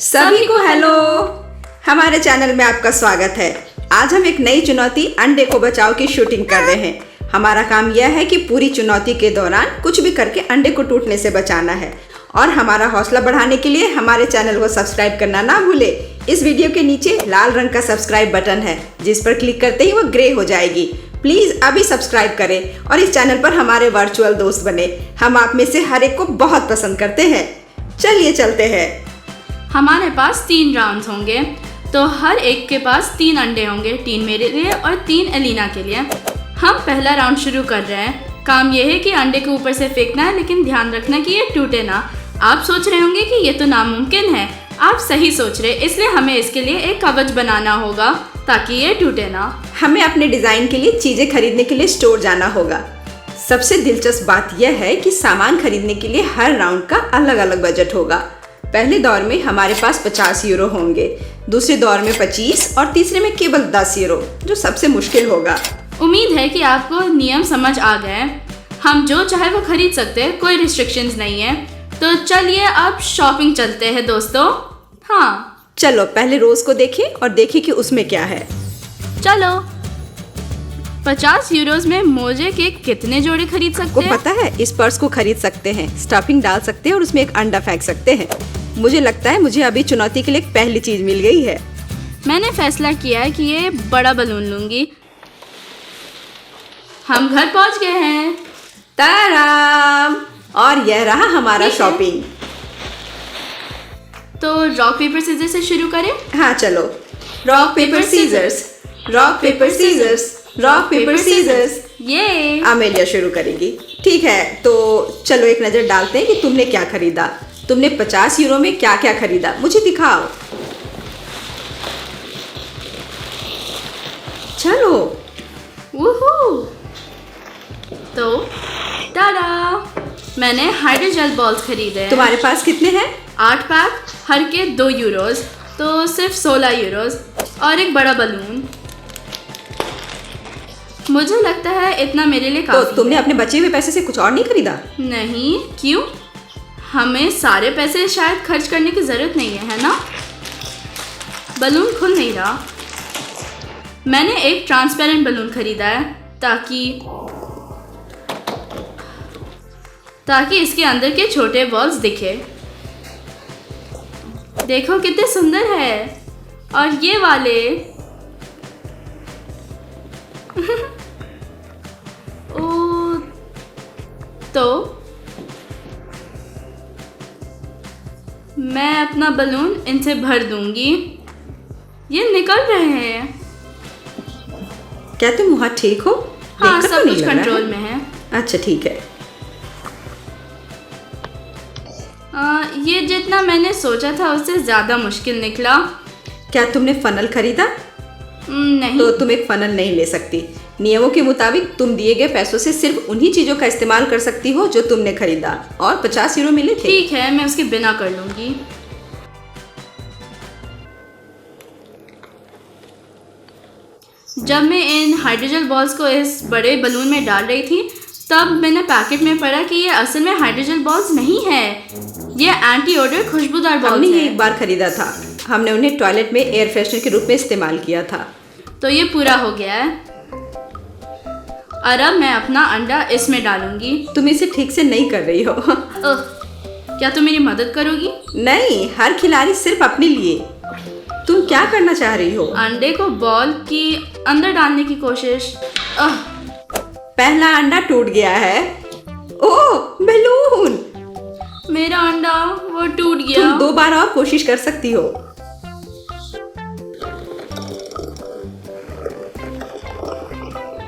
सभी को हेलो। हमारे चैनल में आपका स्वागत है। आज हम एक नई चुनौती अंडे को बचाओ की शूटिंग कर रहे हैं। हमारा काम यह है कि पूरी चुनौती के दौरान कुछ भी करके अंडे को टूटने से बचाना है। और हमारा हौसला बढ़ाने के लिए हमारे चैनल को सब्सक्राइब करना ना भूले। इस वीडियो के नीचे लाल रंग का सब्सक्राइब बटन है, जिस पर क्लिक करते ही वो ग्रे हो जाएगी। प्लीज अभी सब्सक्राइब करें और इस चैनल पर हमारे वर्चुअल दोस्त बने। हम आप में से हर एक को बहुत पसंद करते हैं। चलिए चलते हैं। हमारे पास 3 राउंड्स होंगे, तो हर एक के पास 3 अंडे होंगे, 3 मेरे लिए और 3 एलिना के लिए। हम पहला राउंड शुरू कर रहे हैं। काम यह है कि अंडे को ऊपर से फेंकना है, लेकिन ध्यान रखना कि ये टूटे ना। आप सोच रहे होंगे कि ये तो नामुमकिन है। आप सही सोच रहे, इसलिए हमें इसके लिए एक कवच बनाना होगा ताकि ये टूटे ना। हमें अपने डिजाइन के लिए चीजें खरीदने के लिए स्टोर जाना होगा। सबसे दिलचस्प बात यह है कि सामान खरीदने के लिए हर राउंड का अलग अलग बजट होगा। पहले दौर में हमारे पास 50 यूरो होंगे, दूसरे दौर में 25 और तीसरे में केवल 10 यूरो, जो सबसे मुश्किल होगा। उम्मीद है कि आपको नियम समझ आ गए। हम जो चाहे वो खरीद सकते हैं, कोई रिस्ट्रिक्शंस नहीं है। तो चलिए अब शॉपिंग चलते हैं दोस्तों। हाँ चलो पहले रोज को देखें और देखें कि उसमें क्या है। चलो। 50 यूरोज में मोजे के कितने जोड़े खरीद सकते को हैं? पता है, इस पर्स को खरीद सकते हैं, स्टफिंग डाल सकते हैं और उसमें एक अंडा फेंक सकते हैं। मुझे लगता है मुझे अभी चुनौती के लिए एक पहली चीज मिल गई है। मैंने फैसला किया है कि ये बड़ा बलून लूंगी। हम घर पहुंच गए हैं। ताराम! और यह रहा हमारा ठीक है। शॉपिंग। तो रॉक पेपर सीजर से शुरू करें। हाँ चलो। Rock paper scissors, rock paper scissors, rock paper scissors. ये अमेलिया शुरू करेगी। ठीक है, तो चलो एक नजर डालते हैं कि तुमने क्या खरीदा। तुमने 50 यूरो में क्या क्या खरीदा, मुझे दिखाओ। चलो। वूहू। तो टाडा, मैंने हाइड्रोजेल बॉल्स खरीदे हैं। तुम्हारे पास कितने हैं? 8 पैक, हर के 2 यूरोज, तो सिर्फ 16 यूरोज। और एक बड़ा बलून। मुझे लगता है इतना मेरे लिए तो काफी तुमने है। अपने बचे हुए पैसे से कुछ और नहीं खरीदा? नहीं, क्यों? हमें सारे पैसे शायद खर्च करने की जरूरत नहीं है ना? बलून खुल नहीं रहा। मैंने एक ट्रांसपेरेंट बलून खरीदा है ताकि इसके अंदर के छोटे बॉल्स दिखे। देखो कितने सुंदर है। और ये वाले ओ, तो मैं अपना बलून इनसे भर दूंगी। ये निकल रहे हैं। क्या तुम वहाँ ठीक हो? हाँ, देखकर तो सब नहीं कुछ लग रहा कंट्रोल है। में है। अच्छा ठीक है। ये जितना मैंने सोचा था उससे ज़्यादा मुश्किल निकला। क्या तुमने फनल खरीदा? नहीं। तो तुम एक फनल नहीं ले सकती। नियमों के मुताबिक तुम दिए गए पैसों से सिर्फ उन्हीं चीजों का इस्तेमाल कर सकती हो जो तुमने खरीदा, और 50 यूरो मिले थे। ठीक है, मैं उसके बिना कर लूंगी। जब मैं इन हाइड्रोजन बॉल्स को इस बड़े बलून में डाल रही थी, तब मैंने पैकेट में पढ़ा कि ये असल में हाइड्रोजन बॉल्स नहीं है। ये एंटी ओडर खुशबूदार हमने बॉल्स ये हैं। एक बार खरीदा था। हमने उन्हें टॉयलेट में एयर फ्रेशनर के रूप में इस्तेमाल किया था। तो ये पूरा हो गया है। और अब मैं अपना अंडा इसमें डालूंगी। तुम इसे ठीक से नहीं कर रही हो। ओह, क्या तुम मेरी मदद करोगी? नहीं, हर खिलाड़ी सिर्फ अपने लिए। तुम क्या करना चाह रही हो? अंडे को बॉल की अंदर डालने की कोशिश। पहला अंडा टूट गया है। ओह, बैलून! मेरा अंडा वो टूट गया। तुम 2 बार और कोशिश कर सकती हो।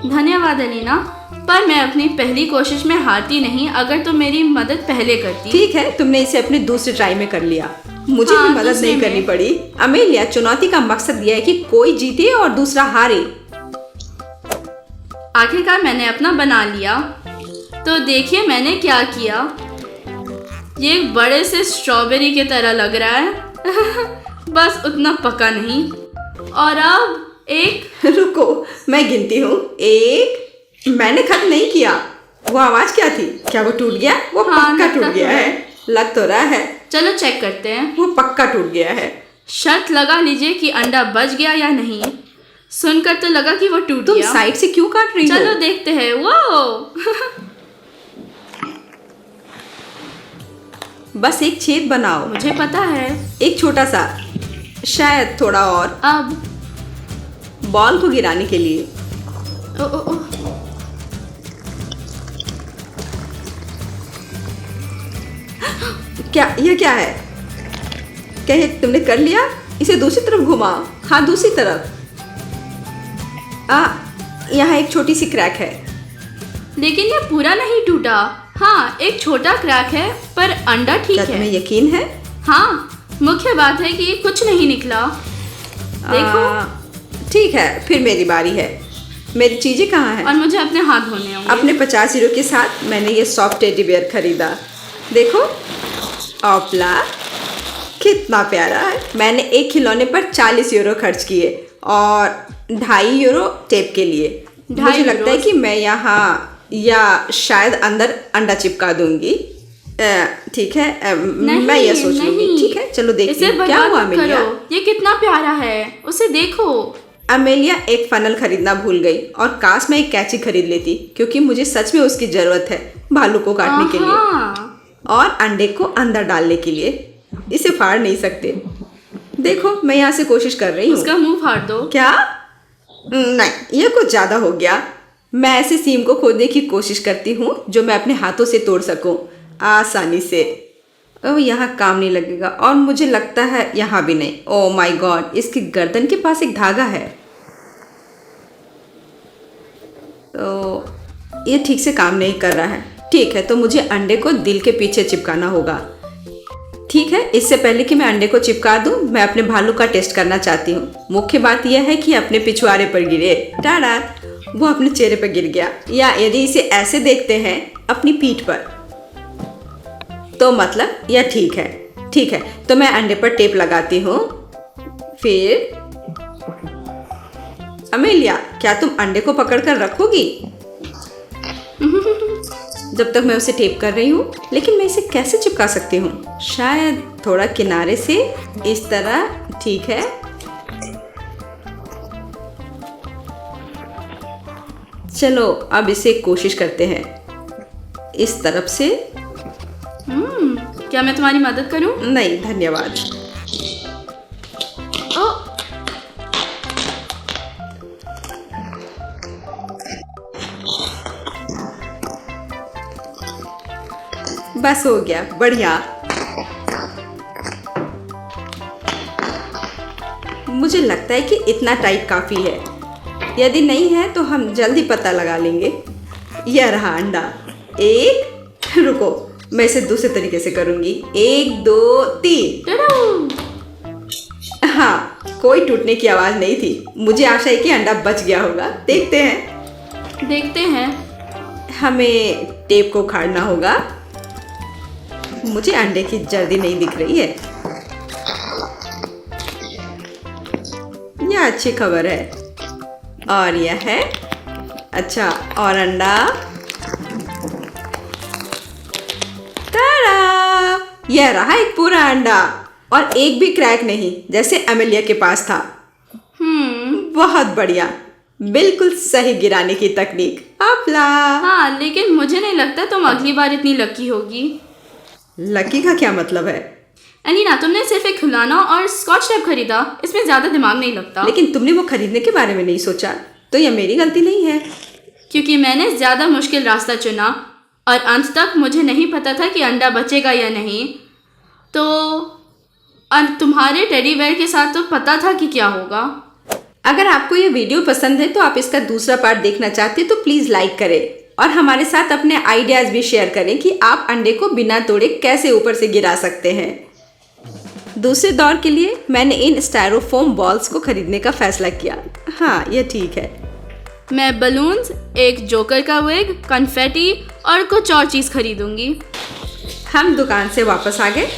धन्यवाद एलिना, पर मैं अपनी पहली कोशिश में हारती नहीं अगर तुम मेरी मदद पहले करती। ठीक है, तुमने इसे अपने दूसरे ट्राई में कर लिया। मुझे हाँ, भी मदद दूसरे नहीं में। करनी पड़ी। अमेलिया, चुनौती का मकसद यह है कि कोई जीते और दूसरा हारे। आखिरकार मैंने अपना बना लिया। तो देखिए मैंने क्या किया। ये एक बड़े से स्ट्रॉबेरी की तरह लग रहा है। बस उतना पका नहीं। और अब एक रुको, मैं गिनती हूँ। 1। मैंने खत्म नहीं किया। वो आवाज क्या थी? क्या वो टूट गया? वो हाँ, पक्का लगता टूट तो गया है। है। लग तो रहा है। चलो चेक करते हैं। वो पक्का टूट गया है। शर्त लगा लीजिए कि अंडा बच गया या नहीं। सुनकर तो लगा कि वो टूट तुम गया। साइड से क्यों काट रही हो? चलो देखते हैं। वो बस एक छेद बनाओ। मुझे पता है। एक छोटा सा, शायद थोड़ा और, अब बॉल को गिराने के लिए। ओ, ओ, ओ, क्या ये क्या है? क्या ये तुमने कर लिया? इसे दूसरी तरफ घुमाओ। हाँ, दूसरी तरफ। यहाँ एक छोटी सी क्रैक है। लेकिन ये पूरा नहीं टूटा। हाँ, एक छोटा क्रैक है, पर अंडा ठीक क्या है। तुम्हें यकीन है? हाँ, मुख्य बात है कि कुछ नहीं निकला। देखो। ठीक है, फिर मेरी बारी है। मेरी चीजें कहाँ हैं? और मुझे अपने हाथ धोने होंगे। अपने 50 यूरो के साथ मैंने ये सॉफ्ट टेडी बेयर खरीदा। देखो, ऑपला, कितना प्यारा है। मैंने एक खिलौने पर 40 यूरो खर्च किए और 2.5 यूरो टेप के लिए। 2.5 मुझे लगता है यूरो? कि मैं यहाँ या शायद अंदर अंडा चिपका दूंगी। ठीक है, मैं ये सोच लूंगी। ठीक है, चलो देखते इसे हैं क्या बर्बाद हुआ। मत अमेलिया, करो। ये कितना प्यारा है, उसे देखो। अमेलिया एक फनल खरीदना भूल गई और काश मैं एक कैंची खरीद लेती, क्योंकि मुझे सच में उसकी जरूरत है भालू को काटने के लिए हाँ। और अंडे को अंदर डालने के लिए। इसे फाड़ नहीं सकते। देखो, मैं यहाँ से कोशिश कर रही हूँ। उसका मुंह फाड़ दो। क्या? नहीं, ये कुछ ज्यादा हो गया। मैं ऐसे सीम को खोदने की कोशिश करती हूँ जो मैं अपने हाथों से तोड़ सकूं आसानी से। ओह, यहाँ काम नहीं लगेगा और मुझे लगता है यहाँ भी नहीं। ओह माय गॉड, इसकी गर्दन के पास एक धागा है। तो ये ठीक से काम नहीं कर रहा है। ठीक है, तो मुझे अंडे को दिल के पीछे चिपकाना होगा। ठीक है, इससे पहले कि मैं अंडे को चिपका दूं, मैं अपने भालू का टेस्ट करना चाहती हूँ। मुख्य बात यह है कि अपने पिछवाड़े पर गिरे। टाडा, वो अपने चेहरे पर गिर गया। या यदि इसे ऐसे देखते हैं, अपनी पीठ पर, तो मतलब यह ठीक है। ठीक है, तो मैं अंडे पर टेप लगाती हूँ। फिर अमेलिया, क्या तुम अंडे को पकड़कर रखोगी जब तक मैं उसे टेप कर रही हूँ? लेकिन मैं इसे कैसे चिपका सकती हूँ? शायद थोड़ा किनारे से, इस तरह। ठीक है, चलो अब इसे कोशिश करते हैं। इस तरफ से। क्या मैं तुम्हारी मदद करूं? नहीं, धन्यवाद। ओ, बस हो गया, बढ़िया। मुझे लगता है कि इतना टाइट काफी है। यदि नहीं है तो हम जल्दी पता लगा लेंगे। यह रहा अंडा। एक, रुको, मैं इसे दूसरे तरीके से करूंगी। 1 2 3। टडू! हाँ, कोई टूटने की आवाज नहीं थी। मुझे आशा है कि अंडा बच गया होगा। देखते हैं। देखते हैं। हमें टेप को उखाड़ना होगा। मुझे अंडे की जर्दी नहीं दिख रही है। यह अच्छी खबर है। और यह है अच्छा, और अंडा। तारा! यह रहा एक पूरा अंडा और एक भी क्रैक नहीं, जैसे अमेलिया के पास था। बहुत बढ़िया, बिल्कुल सही गिराने की तकनीक। आपला। हाँ, लेकिन मुझे नहीं लगता तुम अगली बार इतनी लकी होगी। लकी का क्या मतलब है? एलिना, तुमने सिर्फ एक खिलौना और स्कॉच टेप खरीदा, इसमें ज्यादा दिमाग नहीं लगता। लेकिन तुमने वो खरीदने के बारे में नहीं सोचा, तो यह मेरी गलती नहीं है। क्योंकि मैंने ज्यादा मुश्किल रास्ता चुना और अंत तक मुझे नहीं पता था कि अंडा बचेगा या नहीं। तो और तुम्हारे टेडी बेयर के साथ तो पता था कि क्या होगा। अगर आपको ये वीडियो पसंद है तो आप इसका दूसरा पार्ट देखना चाहते हैं तो प्लीज़ लाइक करें और हमारे साथ अपने आइडियाज़ भी शेयर करें कि आप अंडे को बिना तोड़े कैसे ऊपर से गिरा सकते हैं। दूसरे दौर के लिए मैंने इन स्टायरोफोम बॉल्स को खरीदने का फैसला किया। हाँ, ये ठीक है। मैं बलून्स, एक जोकर का विग, कन्फेटी और कुछ और चीज़ खरीदूंगी। हम दुकान से वापस आ गए।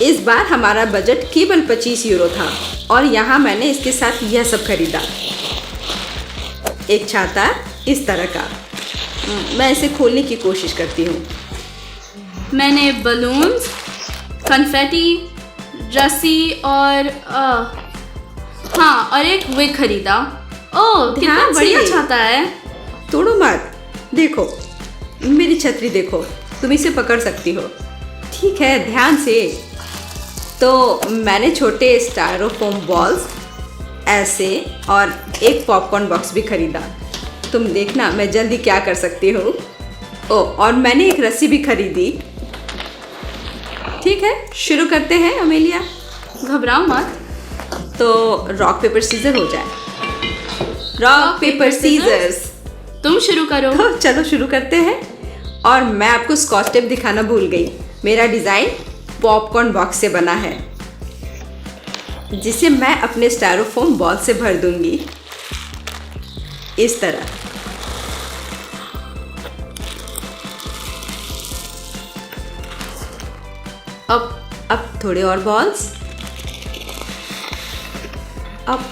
इस बार हमारा बजट केवल 25 यूरो था और यहाँ मैंने इसके साथ यह सब खरीदा। एक छाता इस तरह का। मैं इसे खोलने की कोशिश करती हूँ। मैंने बलून्स, कन्फेटी, रस्सी और हाँ, और एक विग खरीदा। ओह, कितना ध्यान से। बढ़िया छाता है। तोड़ो मत। देखो मेरी छतरी, देखो तुम इसे पकड़ सकती हो। ठीक है, ध्यान से। तो मैंने छोटे स्टायरोफोम बॉल्स ऐसे और एक पॉपकॉर्न बॉक्स भी खरीदा। तुम देखना मैं जल्दी क्या कर सकती हूँ। और मैंने एक रस्सी भी खरीदी। ठीक है, शुरू करते हैं अमेलिया। घबराओ मत। तो रॉक पेपर सीजर हो जाए। Rock paper scissors. तुम शुरू करो। तो चलो शुरू करते हैं। और मैं आपको स्कॉच टेप दिखाना भूल गई। मेरा डिज़ाइन पॉपकॉर्न बॉक्स से बना है, जिसे मैं अपने स्टायरोफोम बॉल से भर दूंगी इस तरह। अब थोड़े और बॉल्स। अब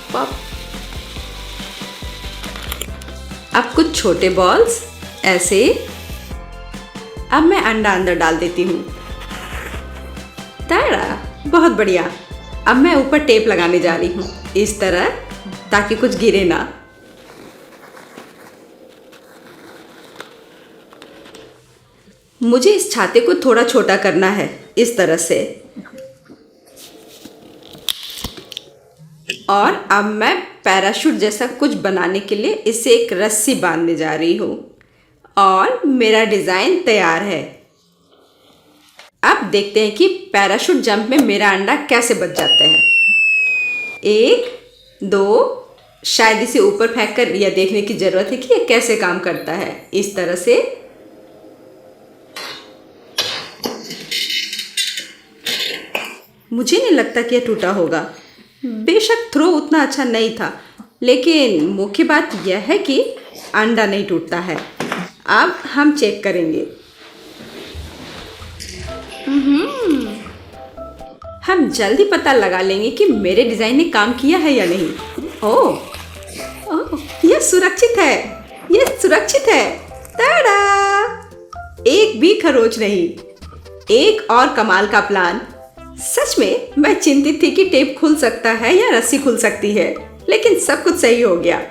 कुछ छोटे बॉल्स ऐसे। अब मैं अंडा अंदर डाल देती हूँ। ताड़ा, बहुत बढ़िया। अब मैं ऊपर टेप लगाने जा रही हूँ इस तरह, ताकि कुछ गिरे ना। मुझे इस छाते को थोड़ा छोटा करना है इस तरह से। और अब मैं पैराशूट जैसा कुछ बनाने के लिए इसे एक रस्सी बांधने जा रही हूँ। और मेरा डिज़ाइन तैयार है। अब देखते हैं कि पैराशूट जंप में मेरा अंडा कैसे बच जाता है। 1, 2, शायद इसे ऊपर फेंक कर यह देखने की ज़रूरत है कि यह कैसे काम करता है। इस तरह से। मुझे नहीं लगता कि यह टूटा होगा। बेशक थ्रो उतना अच्छा नहीं था, लेकिन मुख्य बात यह है कि अंडा नहीं टूटता है। अब हम चेक करेंगे। हम जल्दी पता लगा लेंगे कि मेरे डिज़ाइन ने काम किया है या नहीं। ओह, यह सुरक्षित है। यह सुरक्षित है। ताड़ा! एक भी खरोच नहीं। एक और कमाल का प्लान। सच में मैं चिंतित थी कि टेप खुल सकता है या रस्सी खुल सकती है, लेकिन सब कुछ सही हो गया।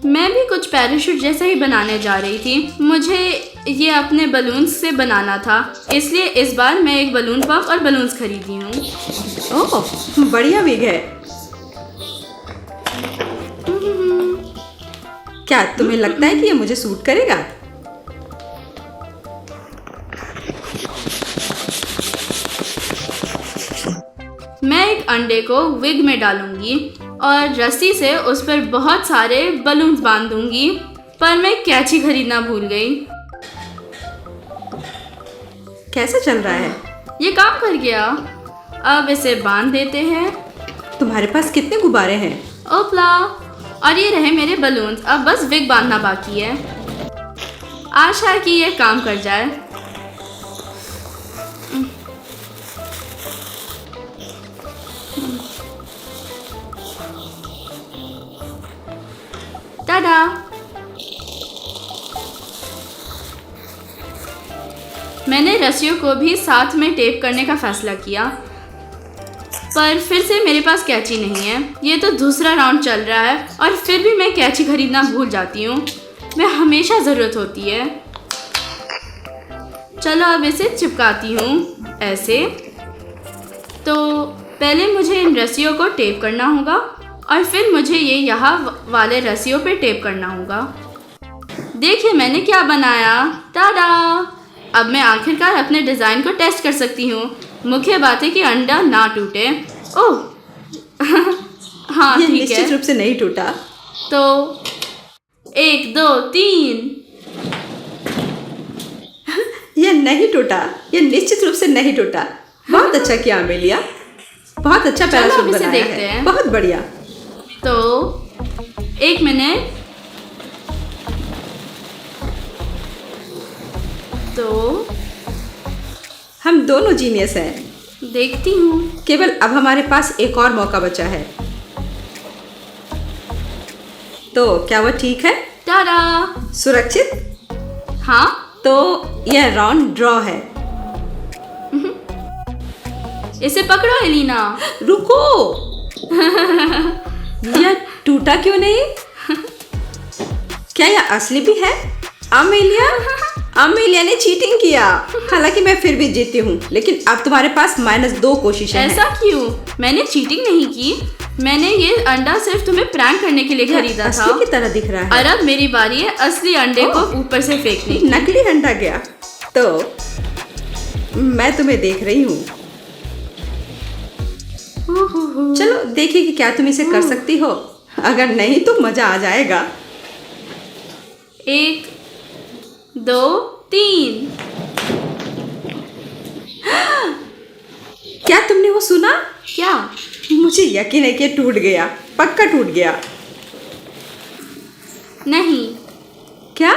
मैं भी कुछ पैराशूट जैसा ही बनाने जा रही थी। मुझे ये अपने बलून्स से बनाना था, इसलिए इस बार मैं एक बलून पफ और बलून्स खरीदी हूँ। ओह, बढ़िया विग है। क्या तुम्हें लगता है कि ये मुझे सूट करेगा? मैं एक अंडे को विग में डालूंगी और रस्सी से उस पर बहुत सारे बलून्स बांध दूंगी, पर मैं कैंची खरीदना भूल गई। कैसा चल रहा है? ये काम कर गया। अब इसे बांध देते हैं। तुम्हारे पास कितने गुब्बारे हैं? ओपला! और ये रहे मेरे बलून्स। अब बस विग बांधना बाकी है। आशा है कि ये काम कर जाए। टाडा! मैंने रस्सियों को भी साथ में टेप करने का फैसला किया, पर फिर से मेरे पास कैंची नहीं है। ये तो दूसरा राउंड चल रहा है और फिर भी मैं कैंची खरीदना भूल जाती हूँ। मैं हमेशा ज़रूरत होती है। चलो अब इसे चिपकाती हूँ ऐसे। तो पहले मुझे इन रस्सियों को टेप करना होगा और फिर मुझे ये यहाँ वाले रस्सियों पे टेप करना होगा। देखिए मैंने क्या बनाया। टाडा! अब मैं आखिरकार अपने डिज़ाइन को टेस्ट कर सकती हूँ। मुख्य बात है कि अंडा ना टूटे। ओह हाँ, ये ठीक है। निश्चित रूप से नहीं टूटा। तो 1, 2, 3। यह नहीं टूटा। यह निश्चित रूप से नहीं टूटा। बहुत अच्छा किया अमेलिया। बहुत अच्छा चलो पैराशूट अब इसे बनाया देखते है। हैं। बहुत बढ़िया। तो 1 मिनट। तो हम दोनों जीनियस हैं। देखती हूँ। केवल अब हमारे पास एक और मौका बचा है। तो क्या वह ठीक है? टाडा! सुरक्षित? हाँ। तो यह राउंड ड्रॉ है। इसे पकड़ो एलिना। रुको। यह टूटा क्यों नहीं? क्या यह असली भी है? अमेलिया ने चीटिंग किया। हालांकि मैं फिर भी जीती हूँ, लेकिन अब तुम्हारे पास -2 कोशिशें हैं। ऐसा क्यों? मैंने चीटिंग नहीं की। मैंने ये अंडा सिर्फ तुम्हें प्रैंक करने के लिए खरीदा था। असली की तरह दिख रहा है। और अब मेरी बारी है असली अंडे को ऊपर से फेंकने की। नकली अंडा गया तो मैं तुम्हें देख रही हूँ। चलो देखिए कि क्या तुम इसे कर सकती हो। अगर नहीं तो मजा आ जाएगा। 1 2 3। क्या तुमने वो सुना? क्या? मुझे यकीन है कि टूट गया, पक्का टूट गया। नहीं, क्या?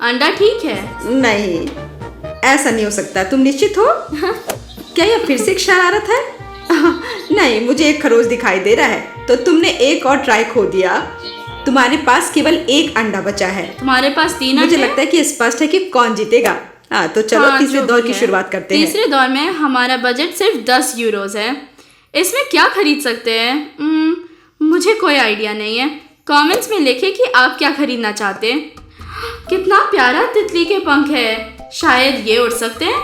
अंडा ठीक है। नहीं, ऐसा नहीं हो सकता। तुम निश्चित हो? क्या यह फिर से एक शरारत है? नहीं, मुझे एक खरोच दिखाई दे रहा है। तो तुमने एक और ट्राई खो दिया। तुम्हारे पास केवल एक अंडा बचा है। तुम्हारे पास 3 मुझे अंडे। लगता है कि स्पष्ट है कि कौन जीतेगा। हाँ, तो चलो तीसरे जो दौर भी की है। शुरुआत करते हैं। तीसरे दौर में हमारा बजट सिर्फ 10 यूरोज है। इसमें क्या खरीद सकते हैं? मुझे कोई आइडिया नहीं है। कमेंट्स में लिखें कि आप क्या खरीदना चाहते हैं। कितना प्यारा तितली के पंख है। शायद ये उड़ सकते हैं।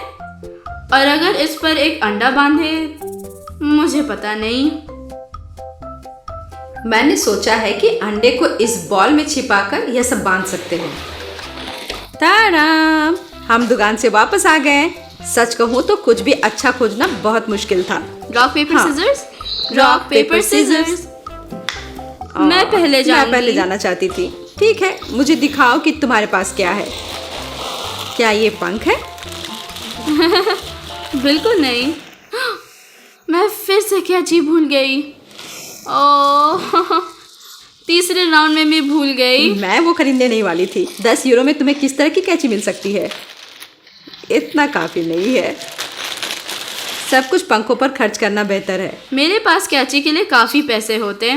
और अगर इस पर एक अंडा बांधे, मुझे पता नहीं। मैंने सोचा है कि अंडे को इस बॉल में छिपाकर यह सब बांध सकते हैं। ताराम, हम दुकान से वापस आ गए। सच कहूँ तो कुछ भी अच्छा खोजना बहुत मुश्किल था। रॉक पेपर हाँ। सिजर्स। Rock paper scissors. मैं पहले जाना चाहती थी। ठीक है, मुझे दिखाओ कि तुम्हारे पास क्या है। क्या ये पंख है? बिल्कुल नहीं। मैं फिर से कैची भूल गई। ओह, तीसरे राउंड में भी भूल गई। मैं वो खरीदने नहीं वाली थी। 10 यूरो में तुम्हें किस तरह की कैची मिल सकती है? इतना काफी नहीं है। सब कुछ पंखों पर खर्च करना बेहतर है। मेरे पास कैची के लिए काफी पैसे होते।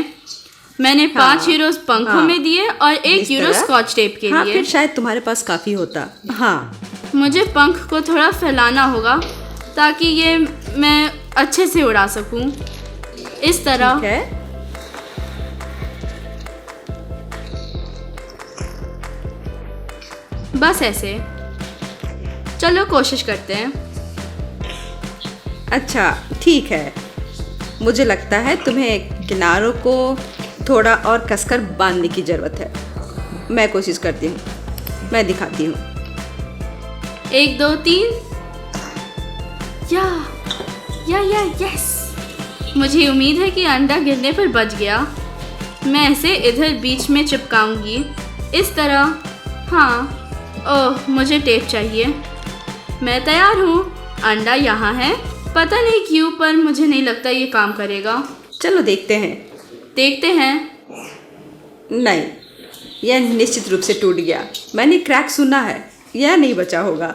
मैंने 5 यूरो पंखों में दिए और 1 यूरो स्कॉच टेप के हाँ, लिए। फिर शायद तुम्हारे पास काफी होता। हाँ, मुझे पंख को थोड़ा फैलाना होगा ताकि ये मैं अच्छे से उड़ा सकूं। इस तरह। ठीक है। बस ऐसे। चलो कोशिश करते हैं। अच्छा, ठीक है। मुझे लगता है तुम्हें किनारों को थोड़ा और कसकर बांधने की जरूरत है। मैं कोशिश करती हूँ। मैं दिखाती हूँ। 1 2 3। यस। मुझे उम्मीद है कि अंडा गिरने पर बच गया। मैं इसे इधर बीच में चिपकाऊंगी, इस तरह। हाँ। ओह, मुझे टेप चाहिए। मैं तैयार हूँ। अंडा यहाँ है। पता नहीं क्यों, पर मुझे नहीं लगता ये काम करेगा। चलो देखते हैं। नहीं, यह निश्चित रूप से टूट गया। मैंने क्रैक सुना है। यह नहीं बचा होगा।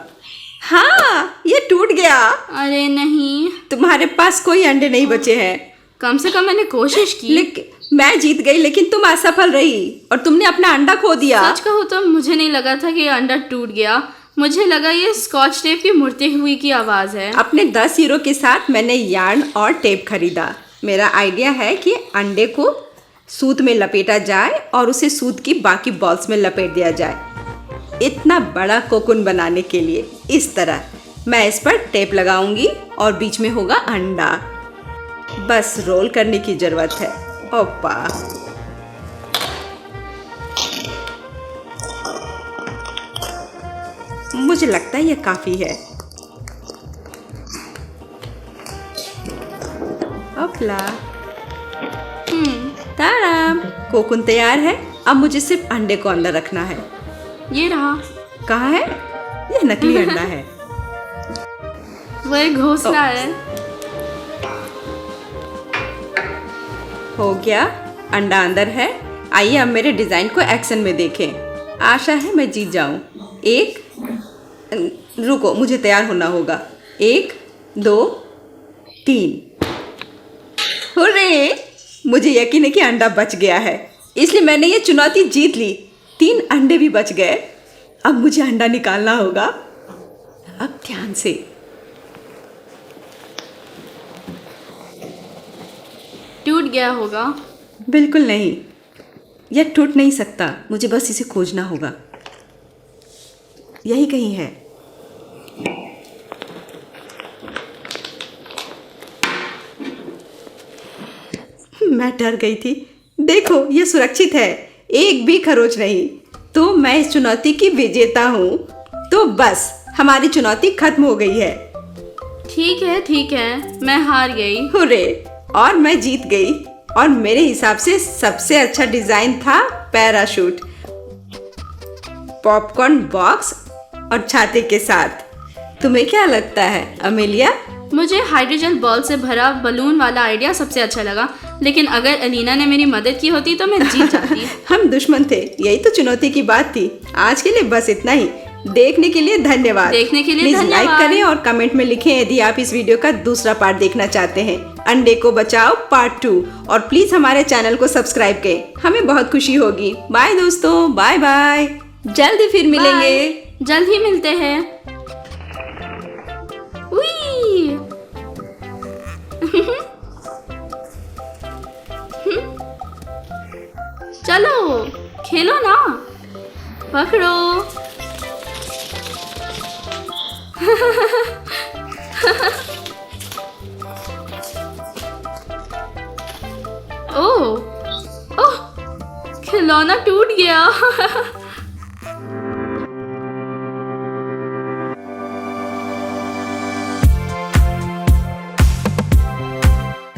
हाँ, ये टूट गया। अरे नहीं। तुम्हारे पास कोई अंडे नहीं बचे हैं। कम से कम मैंने कोशिश की। लेकिन मैं जीत गई, लेकिन तुम असफल रही और तुमने अपना अंडा खो दिया। सच कहूँ तो मुझे नहीं लगा था कि ये अंडा टूट गया। मुझे लगा ये स्कॉच टेप की मुड़ते हुई की आवाज़ है। अपने 10 यूरो के साथ मैंने यार्न और टेप खरीदा। मेरा आइडिया है कि अंडे को सूत में लपेटा जाए और उसे सूत की बाकी बॉल्स में लपेट दिया जाए। इतना बड़ा कोकुन बनाने के लिए इस तरह मैं इस पर टेप लगाऊंगी और बीच में होगा अंडा। बस रोल करने की जरूरत है। ओपा, मुझे लगता है यह काफी है। ओपला, ताराम, कोकुन तैयार है। अब मुझे सिर्फ अंडे को अंदर रखना है। ये रहा। कहाँ है? यह नकली अंडा है। वो एक घोंसला है। हो गया, अंडा अंदर है। आइए अब मेरे डिजाइन को एक्शन में देखें। आशा है मैं जीत जाऊं। रुको, मुझे तैयार होना होगा। 1 2 3। हुर्रे! मुझे यकीन है कि अंडा बच गया है, इसलिए मैंने ये चुनौती जीत ली। 3 अंडे भी बच गए। अब मुझे अंडा निकालना होगा। अब ध्यान से। टूट गया होगा। बिल्कुल नहीं, यह टूट नहीं सकता। मुझे बस इसे खोजना होगा। यही कहीं है। मैं डर गई थी। देखो, यह सुरक्षित है, एक भी खरोच नहीं। तो मैं इस चुनौती की विजेता हूँ। तो बस हमारी चुनौती खत्म हो गई है। ठीक है, मैं हार गई। हुर्रे! और मैं जीत गई। और मेरे हिसाब से सबसे अच्छा डिजाइन था पैराशूट, पॉपकॉर्न बॉक्स और छाते के साथ। तुम्हें क्या लगता है अमेलिया? मुझे हाइड्रोजन बॉल से भरा बलून वाला आइडिया सबसे अच्छा लगा, लेकिन अगर एलिना ने मेरी मदद की होती तो मैं जीत जाती। हम दुश्मन थे, यही तो चुनौती की बात थी। आज के लिए बस इतना ही। देखने के लिए धन्यवाद। प्लीज लाइक करें और कमेंट में लिखें यदि आप इस वीडियो का दूसरा पार्ट देखना चाहते हैं, अंडे को बचाओ पार्ट 2। और प्लीज हमारे चैनल को सब्सक्राइब करें, हमें बहुत खुशी होगी। बाय दोस्तों, बाय बाय। जल्दी फिर मिलेंगे। जल्द ही मिलते हैं। उई। चलो खेलो ना, पकड़ो। ओह, खिलौना टूट गया।